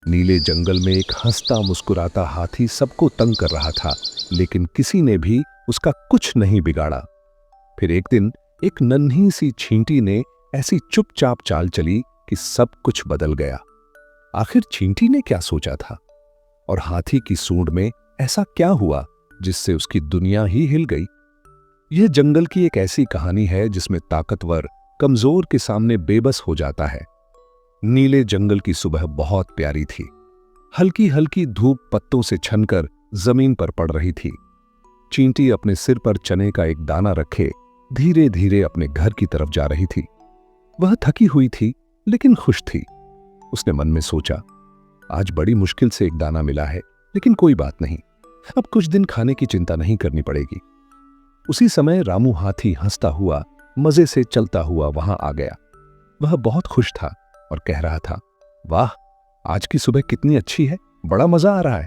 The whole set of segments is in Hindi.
नीले जंगल में एक हंसता मुस्कुराता हाथी सबको तंग कर रहा था, लेकिन किसी ने भी उसका कुछ नहीं बिगाड़ा। फिर एक दिन एक नन्ही सी चींटी ने ऐसी चुपचाप चाल चली कि सब कुछ बदल गया। आखिर चींटी ने क्या सोचा था और हाथी की सूंड में ऐसा क्या हुआ जिससे उसकी दुनिया ही हिल गई? यह जंगल की एक ऐसी कहानी है जिसमें ताकतवर कमजोर के सामने बेबस हो जाता है। नीले जंगल की सुबह बहुत प्यारी थी। हल्की हल्की धूप पत्तों से छनकर जमीन पर पड़ रही थी। चींटी अपने सिर पर चने का एक दाना रखे धीरे धीरे अपने घर की तरफ जा रही थी। वह थकी हुई थी लेकिन खुश थी। उसने मन में सोचा, आज बड़ी मुश्किल से एक दाना मिला है, लेकिन कोई बात नहीं, अब कुछ दिन खाने की चिंता नहीं करनी पड़ेगी। उसी समय रामू हाथी हंसता हुआ मजे से चलता हुआ वहां आ गया। वह बहुत खुश था और कह रहा था, वाह, आज की सुबह कितनी अच्छी है, बड़ा मजा आ रहा है।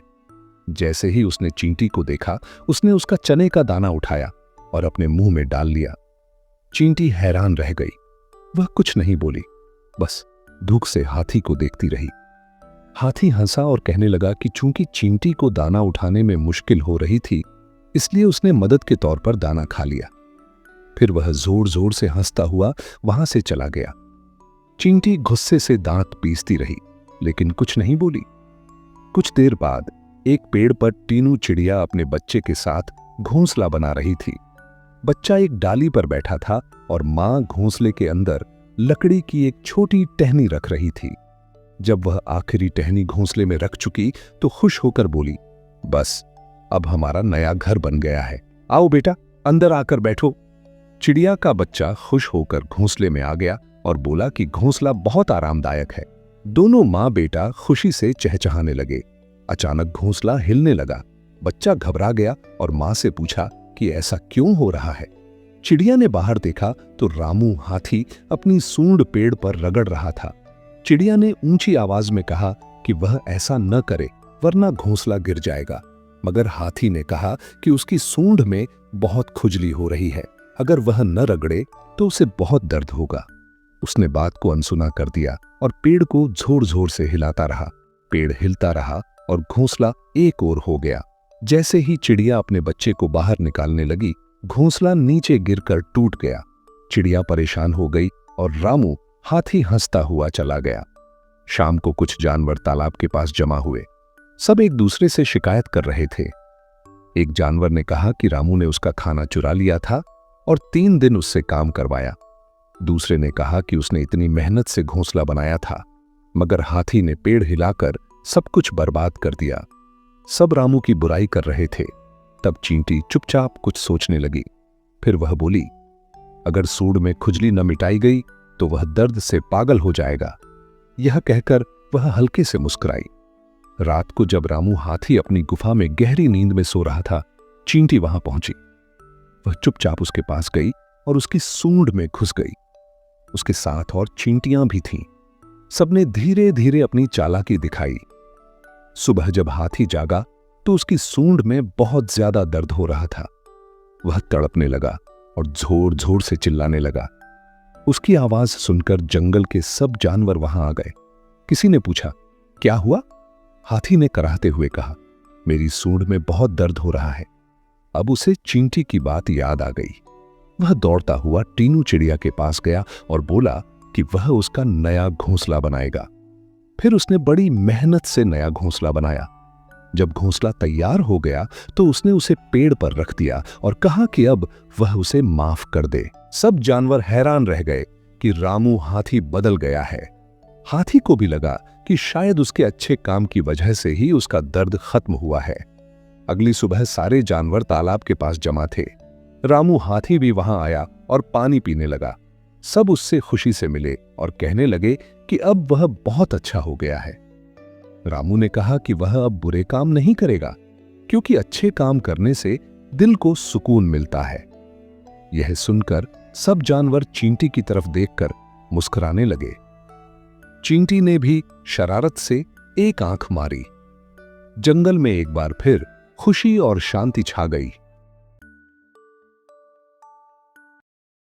जैसे ही उसने चींटी को देखा, उसने उसका चने का दाना उठाया और अपने मुंह में डाल लिया। चींटी हैरान रह गई। वह कुछ नहीं बोली, बस दुख से हाथी को देखती रही। हाथी हंसा और कहने लगा कि चूंकि चींटी को दाना उठाने में मुश्किल हो रही थी, इसलिए उसने मदद के तौर पर दाना खा लिया। फिर वह जोर जोर से हंसता हुआ वहां से चला गया। चींटी गुस्से से दांत पीसती रही, लेकिन कुछ नहीं बोली। कुछ देर बाद एक पेड़ पर टीनू चिड़िया अपने बच्चे के साथ घोंसला बना रही थी। बच्चा एक डाली पर बैठा था और मां घोंसले के अंदर लकड़ी की एक छोटी टहनी रख रही थी। जब वह आखिरी टहनी घोंसले में रख चुकी तो खुश होकर बोली, बस अब हमारा नया घर बन गया है, आओ बेटा अंदर आकर बैठो। चिड़िया का बच्चा खुश होकर घोंसले में आ गया और बोला कि घोंसला बहुत आरामदायक है। दोनों माँ बेटा खुशी से चहचहाने लगे। अचानक घोंसला हिलने लगा। बच्चा घबरा गया और माँ से पूछा कि ऐसा क्यों हो रहा है। चिड़िया ने बाहर देखा तो रामू हाथी अपनी सूंड पेड़ पर रगड़ रहा था। चिड़िया ने ऊंची आवाज में कहा कि वह ऐसा न करे वरना घोंसला गिर जाएगा, मगर हाथी ने कहा कि उसकी सूंड में बहुत खुजली हो रही है, अगर वह न रगड़े तो उसे बहुत दर्द होगा। उसने बात को अनसुना कर दिया और पेड़ को जोर जोर से हिलाता रहा। पेड़ हिलता रहा और घोंसला एक ओर हो गया। जैसे ही चिड़िया अपने बच्चे को बाहर निकालने लगी, घोंसला नीचे गिरकर टूट गया। चिड़िया परेशान हो गई और रामू हाथी हंसता हुआ चला गया। शाम को कुछ जानवर तालाब के पास जमा हुए। सब एक दूसरे से शिकायत कर रहे थे। एक जानवर ने कहा कि रामू ने उसका खाना चुरा लिया था और 3 दिन उससे काम करवाया। दूसरे ने कहा कि उसने इतनी मेहनत से घोंसला बनाया था, मगर हाथी ने पेड़ हिलाकर सब कुछ बर्बाद कर दिया। सब रामू की बुराई कर रहे थे। तब चींटी चुपचाप कुछ सोचने लगी। फिर वह बोली, अगर सूंड में खुजली न मिटाई गई तो वह दर्द से पागल हो जाएगा। यह कहकर वह हल्के से मुस्कुराई। रात को जब रामू हाथी अपनी गुफा में गहरी नींद में सो रहा था, चींटी वहां पहुंची। वह चुपचाप उसके पास गई और उसकी सूंड में घुस गई। उसके साथ और चींटियां भी थीं। सबने धीरे धीरे अपनी चालाकी दिखाई। सुबह जब हाथी जागा तो उसकी सूंड में बहुत ज्यादा दर्द हो रहा था। वह तड़पने लगा और जोर जोर से चिल्लाने लगा। उसकी आवाज सुनकर जंगल के सब जानवर वहां आ गए। किसी ने पूछा, क्या हुआ? हाथी ने कराहते हुए कहा, मेरी सूंड में बहुत दर्द हो रहा है। अब उसे चींटी की बात याद आ गई। वह दौड़ता हुआ टीनू चिड़िया के पास गया और बोला कि वह उसका नया घोंसला बनाएगा। फिर उसने बड़ी मेहनत से नया घोंसला बनाया। जब घोंसला तैयार हो गया तो उसने उसे पेड़ पर रख दिया और कहा कि अब वह उसे माफ कर दे। सब जानवर हैरान रह गए कि रामू हाथी बदल गया है। हाथी को भी लगा कि शायद उसके अच्छे काम की वजह से ही उसका दर्द खत्म हुआ है। अगली सुबह सारे जानवर तालाब के पास जमा थे। रामू हाथी भी वहां आया और पानी पीने लगा। सब उससे खुशी से मिले और कहने लगे कि अब वह बहुत अच्छा हो गया है। रामू ने कहा कि वह अब बुरे काम नहीं करेगा, क्योंकि अच्छे काम करने से दिल को सुकून मिलता है। यह सुनकर सब जानवर चींटी की तरफ देखकर मुस्कुराने लगे। चींटी ने भी शरारत से एक आंख मारी। जंगल में एक बार फिर खुशी और शांति छा गई।